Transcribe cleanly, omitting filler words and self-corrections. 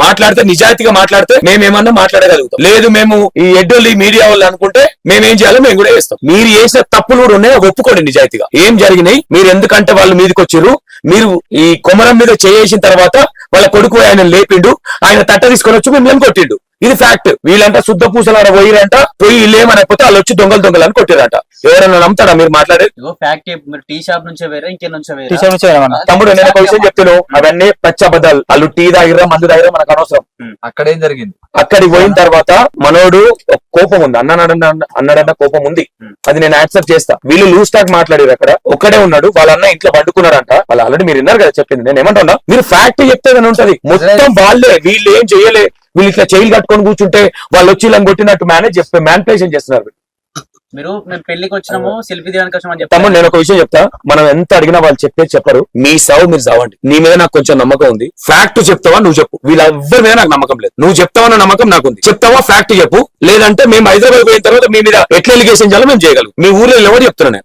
మాట్లాడితే నిజాయితీగా మాట్లాడితే మేమేమన్నా మాట్లాడగలుగుతాం. లేదు మేము ఈ ఎడ్డోళ్ళు ఈ మీడియా వాళ్ళు అనుకుంటే మేమేం చేయాలో మేము కూడా చేస్తాం. మీరు చేసిన తప్పులు కూడా ఉన్నాయి, ఒప్పుకోండి నిజాయితీగా ఏం జరిగినాయి. మీరు ఎందుకంటే వాళ్ళు మీదకి వచ్చారు, మీరు ఈ కొమరం మీద చేసిన తర్వాత వాళ్ళ కొడుకు ఆయన లేపిండు, ఆయన తట్ట తీసుకొని వచ్చి మిమ్మల్ని కొట్టిండు. ఇది ఫ్యాక్ట్. వీళ్ళంట శుద్ధ పూసలాడ పోయిరంట, పోయి ఇల్లేమనకపోతే వాళ్ళు వచ్చి దొంగలు అని కొట్టిరంట. ఎవరైనా నమ్ముతాడా మీరు మాట్లాడేది? టీ షాప్ నుంచే వేరే ఇంకెన్నుంచే వేరే. తమ్ముడు నేను ఒక విషయం చెప్తున్నాను, అవన్నీ పచ్చబద్దాలు. వాళ్ళు టీ తాగిరా మందు తాగిరా మనకు అనవసరం. అక్కడేం జరిగింది? అక్కడికి పోయిన తర్వాత మనోడు కోపం ఉంది, అన్నాడన్న కోపం ఉంది, అది నేను యాక్సెప్ట్ చేస్తా. వీళ్ళు లూజ్ టాక్ మాట్లాడారు, అక్కడ ఒక్కడే ఉన్నాడు, వాళ్ళన్న ఇంట్లో పండుకున్నారంట. వాళ్ళు ఆల్రెడీ మీరు విన్నారు కదా చెప్పింది. నేను ఏమంటున్నా, మీరు ఫ్యాక్ట్ చెప్తే ఉంటది. మొత్తం వాళ్ళే, వీళ్ళు ఏం చేయలే. వీళ్ళు ఇట్లా చైలు కట్టుకొని కూర్చుంటే వాళ్ళు వచ్చి ఇలా కొట్టినట్టు మ్యానిపులేషన్ చేస్తున్నారు. మీరు మేము పెళ్లికి వచ్చినాము, సెల్ఫీ దిగడానికి వచ్చామని చెప్తాము. తమ్ముడు నేను ఒక విషయం చెప్తా, మనం ఎంత అడిగినా వాళ్ళు చెప్పేది చెప్పరు. మీ సావు మీరు సావండి. నీ మీద నాకు కొంచెం నమ్మకం ఉంది. ఫ్యాక్ట్ చెప్తావా నువ్వు చెప్పు, వీళ్ళెవ్వరి మీద నాకు నమ్మకం లేదు. నువ్వు చెప్తావన్న నమ్మకం నాకుంది. చెప్తావా ఫ్యాక్ట్ చెప్పు, లేదంటే మేము హైదరాబాద్ పోయిన తర్వాత మీ మీద ఎట్లా ఎలిగేషన్ చేయాలో మేము చేయగలం. మీ ఊర్లో ఎవరు చెప్తున్నా